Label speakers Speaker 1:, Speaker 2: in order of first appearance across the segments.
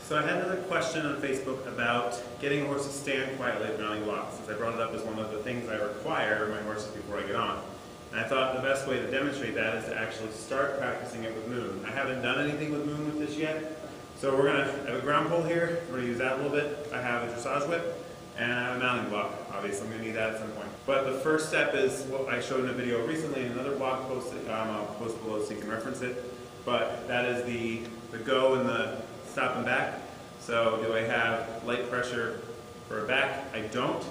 Speaker 1: So I had another question on Facebook about getting a horse to stand quietly at mounting blocks, since I brought it up as one of the things I require of my horses before I get on. And I thought the best way to demonstrate that is to actually start practicing it with Moon. I haven't done anything with Moon with this yet, so we're going to have a ground pole here. We're going to use that a little bit. I have a dressage whip, and I have a mounting block. Obviously, I'm going to need that at some point. But the first step is what I showed in a video recently in another blog post. I'll post below so you can reference it. But that is the go and the stop and back. So do I have light pressure for a back? I don't.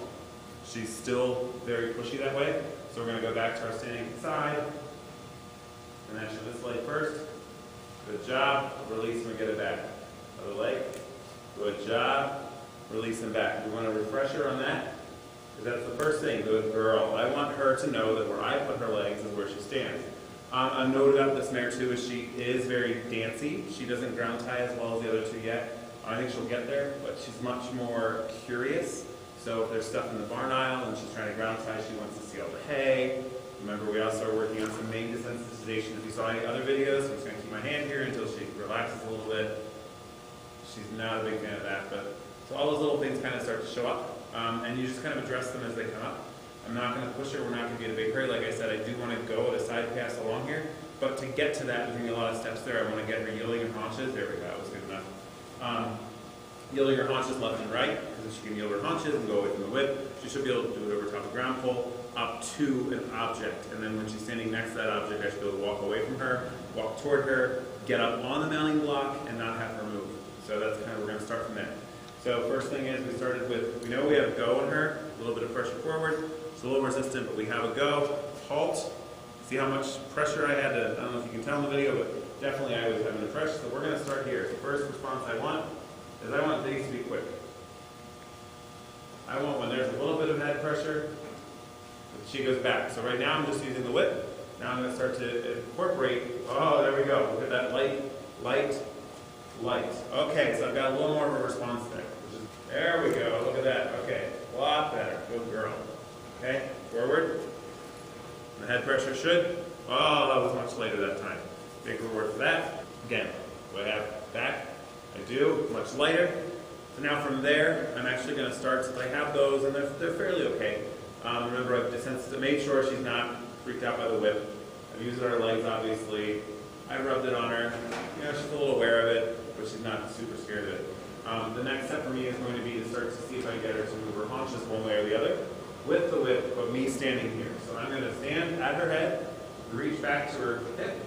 Speaker 1: She's still very pushy that way. So we're going to go back to our standing side. And actually this leg first. Good job. Release and we get it back. Other leg. Good job. Release and back. We want a refresher on that. Because that's the first thing. Good girl. I want her to know that where I put her legs is where she stands. A note about this mare too is she is very dancy. She doesn't ground tie as well as the other two yet. I think she'll get there, but she's much more curious. So if there's stuff in the barn aisle and she's trying to ground tie, she wants to see all the hay. Remember, we also are working on some mane desensitization. If you saw any other videos, I'm just going to keep my hand here until she relaxes a little bit. She's not a big fan of that, but so all those little things kind of start to show up, and you just kind of address them as they come up. I'm not going to push her. We're not going to be in a big hurry. Like I said, I do want to go at a side pass along here, but to get to that, there's going to be a lot of steps there. I want to get her yielding her haunches. There we go. That was good enough. Yielding her haunches left and right, because if she can yield her haunches and go away from the whip, she should be able to do it over top of the ground pole up to an object. And then when she's standing next to that object, I should be able to walk away from her, walk toward her, get up on the mounting block, and not have her move. So that's kind of, we're going to start from there. So first thing is we started with, we know we have go on her, a little bit of pressure forward. It's a little resistant, but we have a go, halt. See how much pressure I had to, I don't know if you can tell in the video, but definitely I was having the pressure. So we're going to start here. The first response I want is I want things to be quick. I want when there's a little bit of head pressure, she goes back. So right now I'm just using the whip. Now I'm going to start to incorporate, oh, there we go. Look at that light, light, light. Okay, so I've got a little more of a response there. There we go, look at that. Okay, a lot better. Good girl. Okay, forward. The head pressure should. Oh, that was much later that time. Big reward for that. Again, do I have back? I do, much lighter. So now from there, I'm actually going to start, since I have those, and they're fairly okay. Remember, I've made sure she's not freaked out by the whip. I've used it on her legs, obviously. I rubbed it on her. You know, she's a little aware of it, but she's not super scared of it. The next step for me is going to be to start to see if I can get her to move her haunches one way or the other with the whip, but me standing here. So I'm going to stand at her head, reach back to her hip,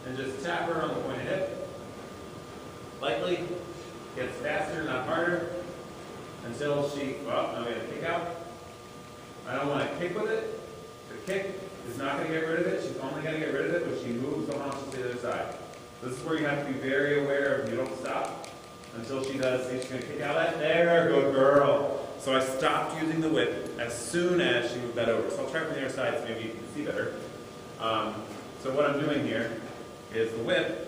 Speaker 1: and just tap her on the point of hip. Lightly, gets faster, not harder, until she, well, I'm going to kick out. I don't want to kick with it. The kick is not going to get rid of it. She's only going to get rid of it when she moves the haunches to the other side. This is where you have to be very aware of, you don't stop until she does. See, she's going to kick out at there, good girl. So I stopped using the whip as soon as she moved that over. So I'll try from the other side so maybe you can see better. So what I'm doing here is the whip,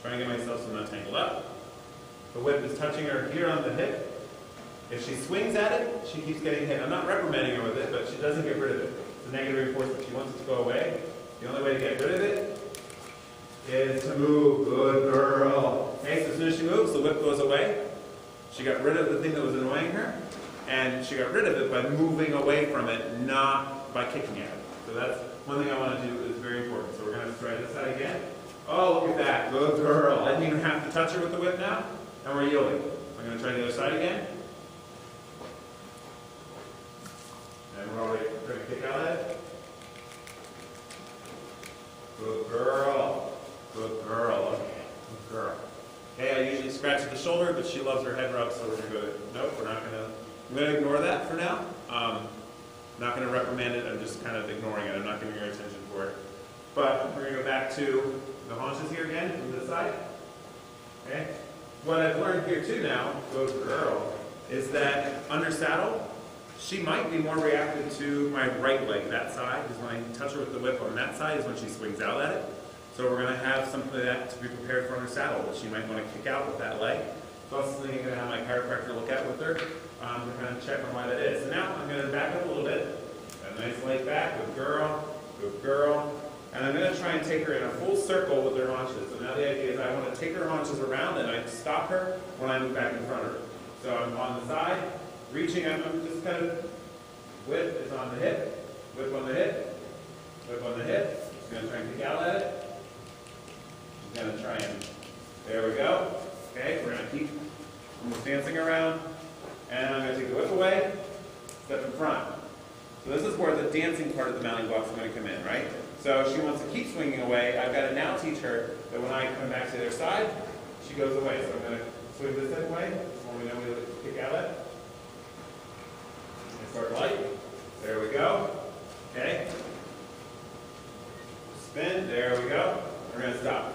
Speaker 1: trying to get myself so I'm not tangled up. The whip is touching her here on the hip. If she swings at it, she keeps getting hit. I'm not reprimanding her with it, but she doesn't get rid of it. It's a negative reinforcement. She wants it to go away. The only way to get rid of it is to move. Good girl. Okay, so as soon as she moves, the whip goes away. She got rid of the thing that was annoying her, and she got rid of it by moving away from it, not by kicking at it. So that's one thing I want to do is very important. So we're going to try this side again. Oh, look at that. Good girl. I didn't even have to touch her with the whip now, and we're yielding. So I'm going to try the other side again. And we're already going to kick out at it. Good girl. Good girl. Okay. Good girl. Okay, I usually scratch at the shoulder, but she loves her head rub, so we're going to go, nope, we're not going to, I'm going to ignore that for now. Not going to reprimand it, I'm just kind of ignoring it. I'm not giving her attention for it. But we're going to go back to the haunches here again, from this side. Okay. What I've learned here too now, good girl, is that under saddle, she might be more reactive to my right leg, that side, because when I touch her with the whip on that side is when she swings out at it. So we're going to have something like that to be prepared for under saddle, that she might want to kick out with that leg. So that's something I'm going to have my chiropractor look at with her to kind of check on why that is. So now I'm going to back up a little bit. A nice leg back, good girl, good girl. And I'm going to try and take her in a full circle with her haunches. So now the idea is I want to take her haunches around and I stop her when I move back in front of her. So I'm on the side, reaching, I'm just kind of, whip is on the hip, whip on the hip, whip on the hip. She's going to try and kick out at it. She's going to try and, there we go. Okay, we're going to keep almost dancing around. And I'm going to take the whip away, step in front. So this is where the dancing part of the mounting block is going to come in, right? So if she wants to keep swinging away, I've got to now teach her that when I come back to the other side, she goes away. So I'm going to swing this way, when we know we kick out at. And start light. There we go. Okay. Spin. There we go. We're going to stop.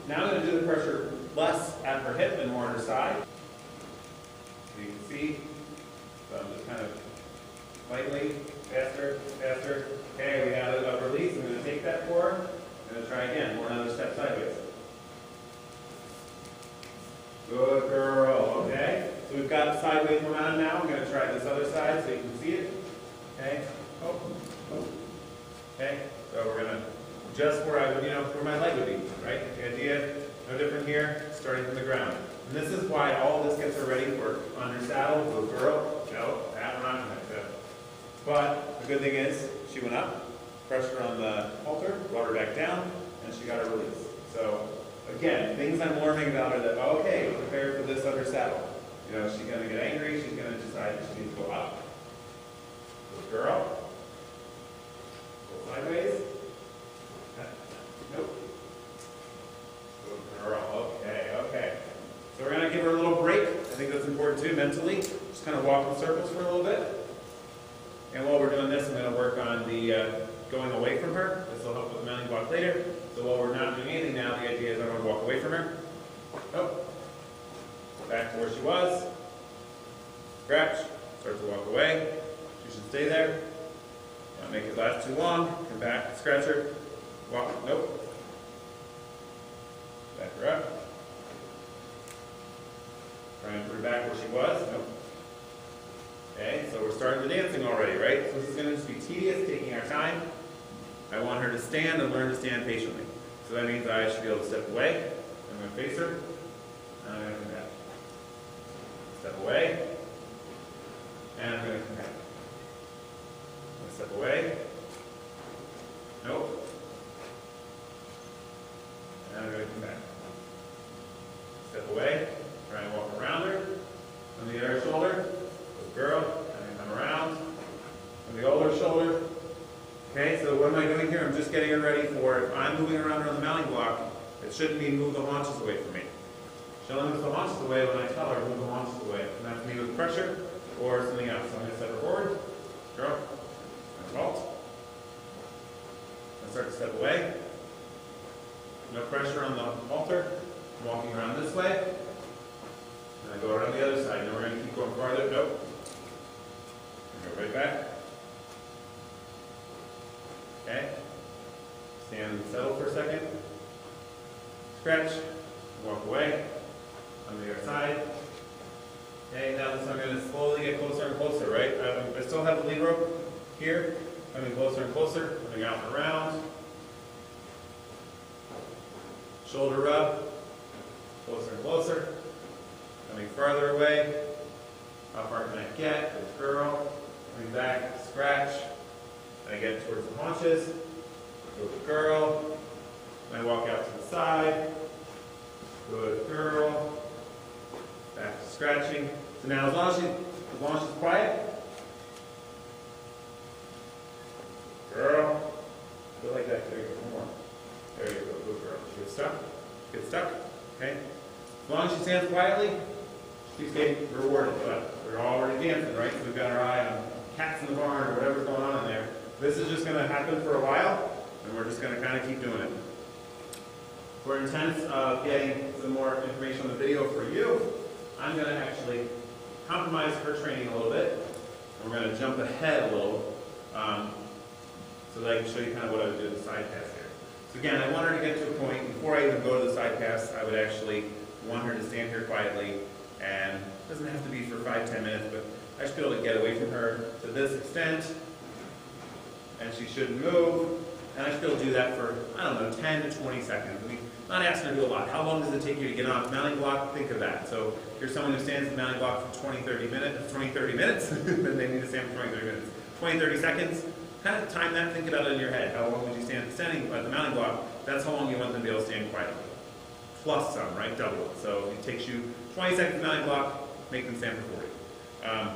Speaker 1: Now I'm going to do the pressure less at her hip and more at her side. So you can see. So I'm just kind of lightly, faster, faster. Okay, we got it up release. I'm going to take that for her. I'm going to try again. More another step sideways. Good girl. Okay. So we've got sideways momentum now. I'm going to try this other side so you can see it. Okay. Oh. Oh. Okay. So we're going to adjust where I would, where my leg would be, right? The idea, no different here, starting from the ground. And this is why all this gets her ready for under saddle. Good girl. No, that one I'm going to. But the good thing is, she went up, pressure on the halter, brought her back down, and she got a release. So, again, things I'm learning about her that, okay, prepare for this under saddle. She's going to get angry, she's going to decide that she needs to go up. Good girl. Go sideways. Nope. Good girl. Okay, okay. So we're going to give her a little break. I think that's important too, mentally. Just kind of walk in circles for a little bit. And while we're doing this, I'm going to work on the going away from her. This will help with the mounting block later. So while we're not doing anything now, the idea is I'm going to walk away from her. Oh. Back to where she was. Scratch. Start to walk away. She should stay there. Don't make it last too long. Come back. Scratch her. Walk. Nope. Back her up. Try and put her back where she was. Nope. Okay, so we're starting the dancing already, right? So this is going to just be tedious, taking our time. I want her to stand and learn to stand patiently. So that means I should be able to step away. I'm going to face her. And I'm going to come back. Step away. And I'm going to come back. I'm going to step away. Nope. And I'm going to come back. Step away. Try and walk around her. On the other shoulder. Girl, and come around, on the older shoulder. Okay, so what am I doing here? I'm just getting her ready for, if I'm moving around her on the mounting block, it shouldn't mean move the haunches away from me. She'll only move the haunches away when I tell her to move the haunches away. And that's me with pressure or something else. So I'm going to step her forward. Girl, and vault. I start to step away. No pressure on the halter. I'm walking around this way. And I go around the other side. Now we're going to keep going farther. Nope. Go right back. Okay. Stand and settle for a second. Scratch. Walk away. On the other side. Okay, now this I'm going to slowly get closer and closer, right? I still have the lead rope here. Coming closer and closer. Coming out and around. Shoulder rub. Closer and closer. Coming farther away. How far can I get? Good girl. Coming back, scratch. And I get towards the haunches. Good girl. And I walk out to the side. Good girl. Back to scratching. So now as long as she's quiet. Girl. Go like that. There you go. One more. There you go. Good girl. She gets stuck. Get stuck. Okay. As long as she stands quietly, she's getting rewarded. But we're already dancing, right? So we've got our eye on cats in the barn or whatever's going on in there. This is just going to happen for a while, and we're just going to kind of keep doing it. For intent of getting some more information on the video for you, I'm going to actually compromise her training a little bit. And we're going to jump ahead a little so that I can show you kind of what I would do in the side pass here. So again, I want her to get to a point, before I even go to the side pass, I would actually want her to stand here quietly, and it doesn't have to be for 5-10 minutes, but I should be able to get away from her to this extent, and she shouldn't move. And I should be able to do that for, I don't know, 10 to 20 seconds. I mean, not asking to do a lot. How long does it take you to get on a mounting block? Think of that. So if you're someone who stands in the mounting block for 20, 30 minutes, then they need to stand for 20, 30 minutes. 20, 30 seconds, kind of time that, think about it in your head. How long would you stand standing at the mounting block? That's how long you want them to be able to stand quietly. Plus some, right? Double it. So it takes you 20 seconds mounting block, make them stand for 40.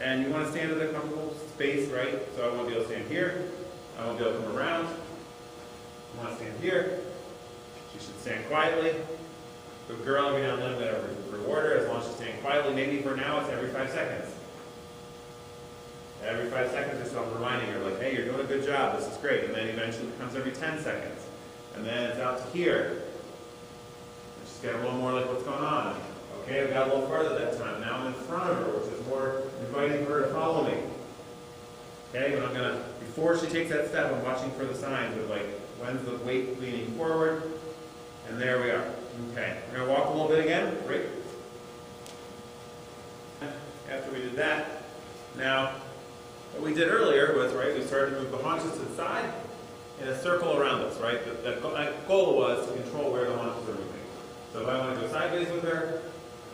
Speaker 1: And you want to stand at a comfortable space, right? So I want to be able to stand here. I want to be able to come around. I want to stand here. She should stand quietly. Good girl, every now and then I'm going to reward her as long as she's standing quietly. Maybe for now it's every 5 seconds. Every 5 seconds or so I'm reminding her, like, hey, you're doing a good job, this is great. And then eventually it becomes every 10 seconds. And then it's out to here. And she's getting a little more like, what's going on? Okay, we got a little further that time. Now I'm in front of her, which is more inviting her to follow me. Okay, but I'm going to, before she takes that step, I'm watching for the signs of like, when's the weight leaning forward? And there we are. Okay, we're going to walk a little bit again. Great. After we did that, now, what we did earlier was, right, we started to move the haunches to the side in a circle around us, right? The goal was to control where the haunches are moving. So if I want to go sideways with her,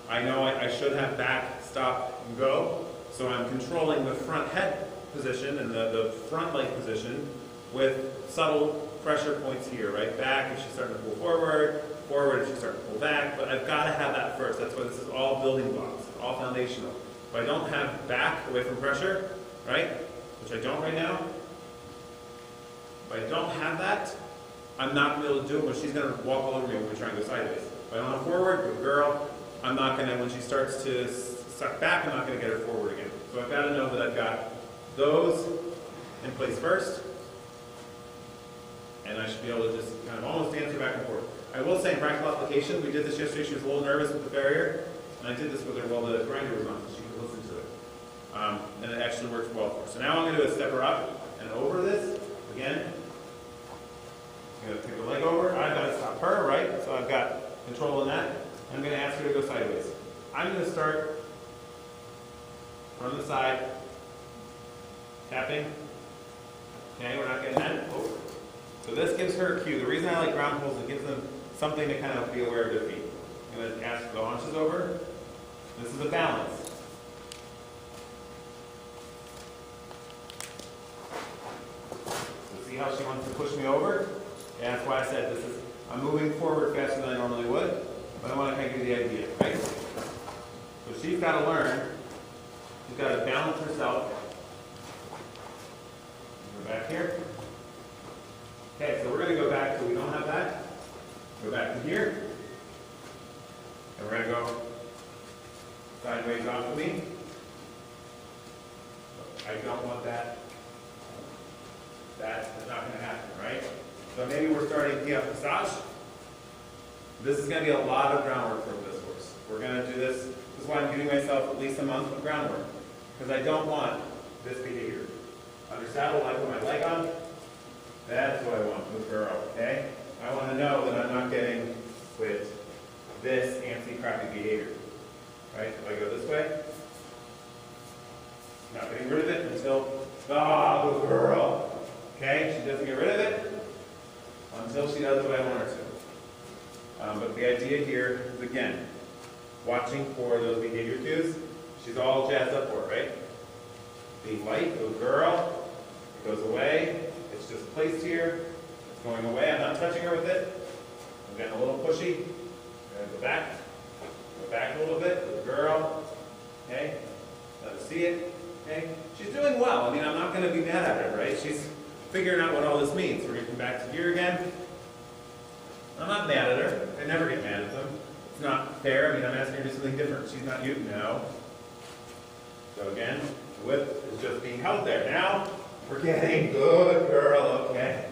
Speaker 1: I know I should have back, stop, and go. So I'm controlling the front head position and the front leg position with subtle pressure points here, right? Back if she's starting to pull forward, forward if she's starting to pull back. But I've got to have that first. That's why this is all building blocks, all foundational. If I don't have back away from pressure, right, which I don't right now, if I don't have that, I'm not going to be able to do it when she's going to walk all over me when we try and go sideways. If I don't have forward, good girl, I'm not going to, when she starts to suck back, I'm not going to get her forward again. So I've got to know that I've got those in place first, and I should be able to just kind of almost dance her back and forth. I will say in practical application, we did this yesterday, she was a little nervous with the barrier, and I did this with her while the grinder was on, so she could listen to it. And it actually works well for her. So now I'm going to do is step her up and over this, again. I'm going to take the leg over, I've got to stop her, right? So I've got control in that. I'm going to ask her to go sideways. I'm going to start from the side, tapping. Okay, we're not getting that. Oh. So this gives her a cue. The reason I like ground pulls is it gives them something to kind of be aware of their feet. I'm going to ask the haunches over. This is a balance. So see how she wants to push me over? Yeah, that's why I said this is, I'm moving forward faster than I normally would, but I want to kind of give you the idea, right? So she's got to learn, she's got to balance herself. Go back here. Okay, so we're going to go back so we don't have that. Go back to here. And we're going to go sideways off of me. I don't want that. That is not going to happen, right? So maybe we're starting PF massage. This is going to be a lot of groundwork for this horse. We're going to do this. This is why I'm giving myself at least a month of groundwork. Because I don't want this behavior. Under saddle, I put my leg on. That's what I want with girl, okay? I want to know that I'm not getting with this antsy, crappy behavior. Right? If I go this way, not getting rid of it until, good girl. Okay? She doesn't get rid of it until she does what I want her to. But the idea here is, again, watching for those behavior cues. She's all jazzed up for it, right? Be light, good girl. It goes away. It's just placed here. It's going away. I'm not touching her with it. I'm getting a little pushy. I'm going to go back a little bit. Good girl. Okay? Let her see it. Okay? She's doing well. I mean, I'm not going to be mad at her, right? She's figuring out what all this means. We're going to come back to here again. I'm not mad at her. I never get mad at them. It's not fair. I mean, I'm asking her to do something different. She's not you. No. So again, the whip is just being held there. Now, we're getting good girl. Okay.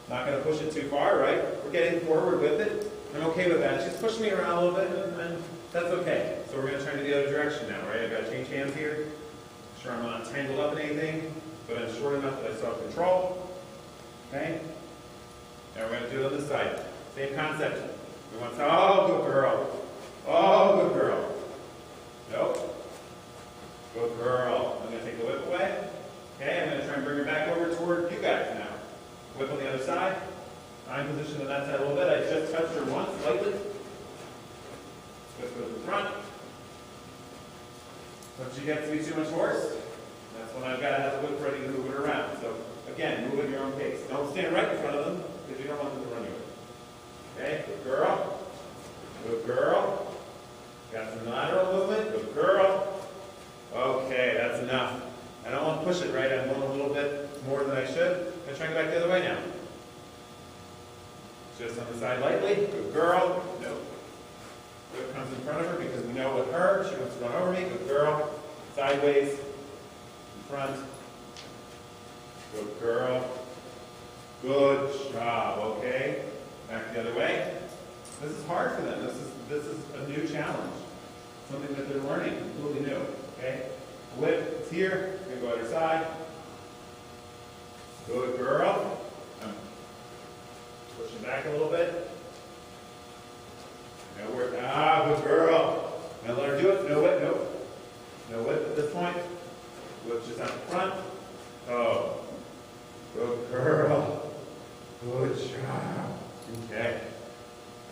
Speaker 1: Not going to push it too far, right? We're getting forward with it. I'm okay with that. She's pushing me around a little bit, and that's okay. So we're going to turn to the other direction now, right? I've got to change hands here. Make sure I'm not tangled up in anything, but I'm short enough that I still have control. Okay? Now we're going to do it on this side. Same concept. We want to, oh, good girl. Oh, good girl. Nope. Good girl. I'm going to take the whip away. Okay, I'm going to try and bring her back over toward you guys now. Whip on the other side. front. So if she gets to be too much horse, that's when I've got to have the whip ready to move it around. So again, move at your own pace. Don't stand right in front of them because you don't want them to run you over. Okay, good girl. Good girl. Got some lateral movement. Good girl. Okay, that's enough. I don't want to push it, right? I'm going a little bit more than I should. I'm going to try and go back the other way now. Just on the side lightly. Good girl. No. Whip comes in front of her because we know with her, she wants to run over me. Good girl. Sideways. In front. Good girl. Good job. Okay. Back the other way. This is hard for them. This is a new challenge. Something that they're learning, completely new. Okay? Whip is here. We're going to go other side. Good girl. Pushing back a little bit. No work. Good girl. Now let her do it. No whip. No. No whip at this point. Whip just out the front. Oh. Good girl. Good job. Okay.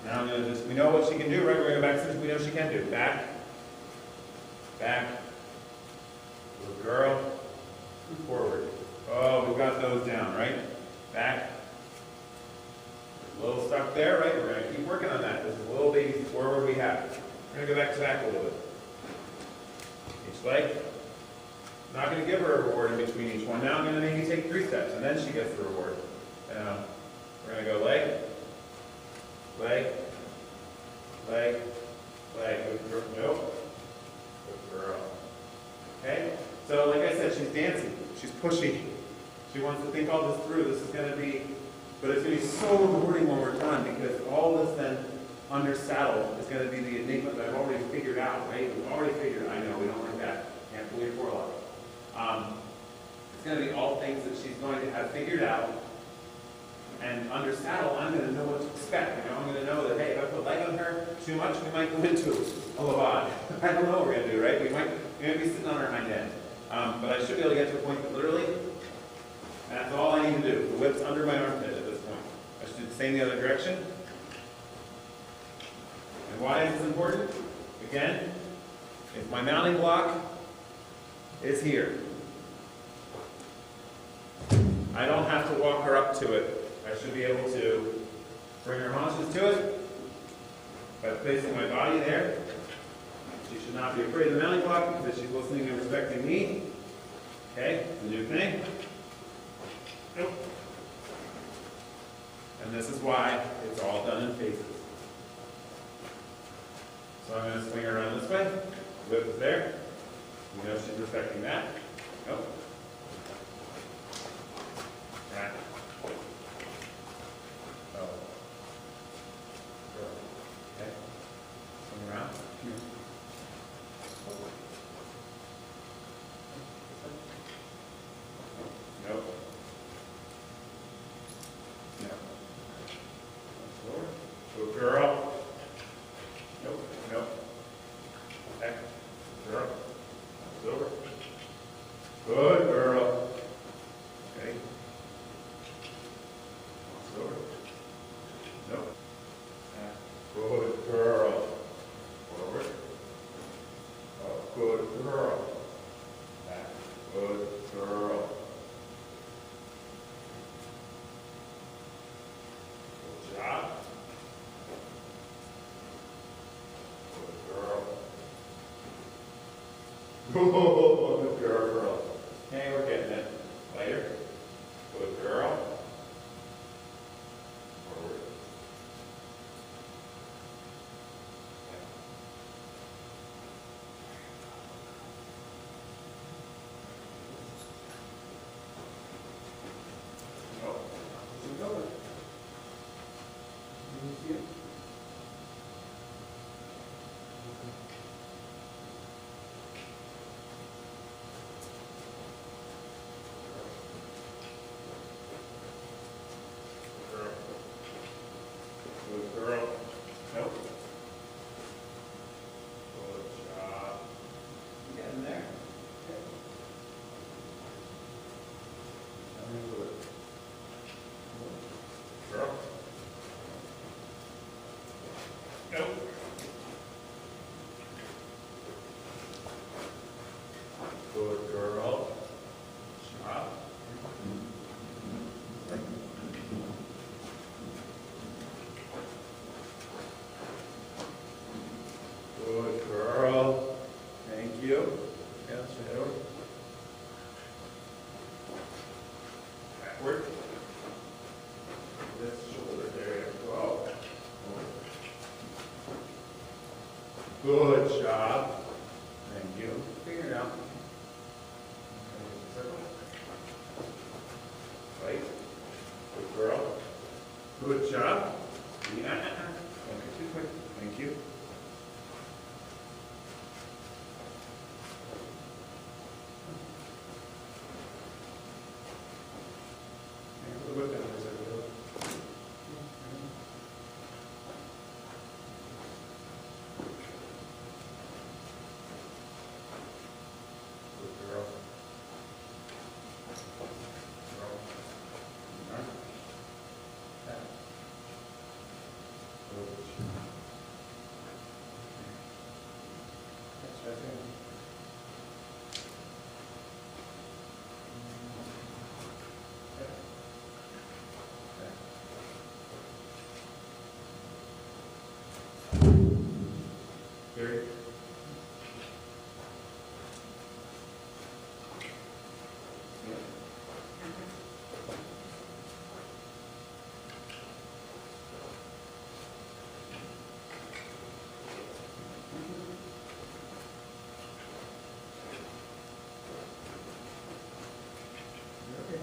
Speaker 1: Now I'm going to just, we know what she can do, right? We're going to go back to what we know she can do. Back. Back. Good girl. Forward. Oh, we've got those down, right? Back. A little stuck there, right? We're going to keep working on that. This is a little baby forward we have. We're going to go back to back a little bit. Each leg. I'm not going to give her a reward in between each one. Now I'm going to maybe take 3 steps, and then she gets the reward. We're going to go leg. Leg, leg, leg. Good girl. Nope. Good girl. Okay? So, like I said, she's dancing. She's pushy. She wants to think all this through. This is going to be, but it's going to be so rewarding when we're done because all this then under saddle is going to be the enigma that I've already figured out, right? We've already figured, I know, we don't like that. Can't believe for a lot. It's going to be all things that she's going to have figured out. And under saddle, I'm going to know what to expect. You know, I'm going to know that, hey, if I put leg on her too much, we might go into a lavad. I don't know what we're going to do, right? We might be sitting on our hind end. But I should be able to get to a point that literally, that's all I need to do. The whip's under my armpit at this point. I should do the same the other direction. And why is this important? Again, if my mounting block is here, I don't have to walk her up to it. I should be able to bring her haunches to it by placing my body there. She should not be afraid of the mounting block because she's listening and respecting me. Okay, it's a new thing. Nope. And this is why it's all done in phases. So I'm going to swing her around this way. Whip is there. You know she's respecting that. Nope. Right. Oh. Okay. Swing around. Nope. No. Good girl. Nope. Nope. Back. Girl. Over. Good girl. Okay. Over. Nope. Good girl. Forward. Oh, good girl. Back. Good girl. Good job. Good girl. Oh, good girl. Hey, we're getting it. Later. Good girl. Forward. Oh, it's over. Can you see it? Thank you. Yeah, straight over. Backward. This shoulder area. Whoa. Good job. Thank you. Finger down. Circle. Right. Good girl. Good job. Yeah. Okay, too quick. Thank you. Whip down this over. Good girl. Girl. Arm. Tap. Good. That's right there. Very. Okay.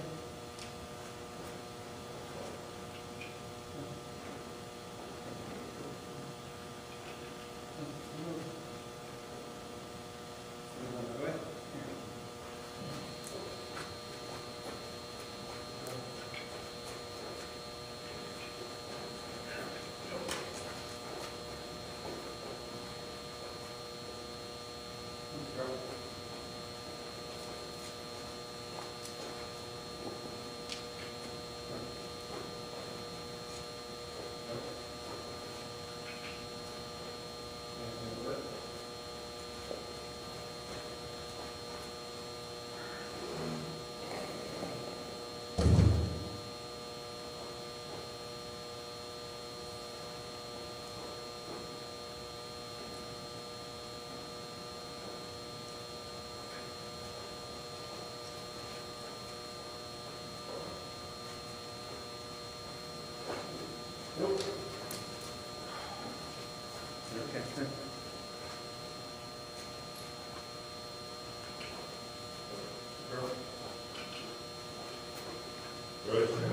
Speaker 1: Nope. Okay. Girl. Good.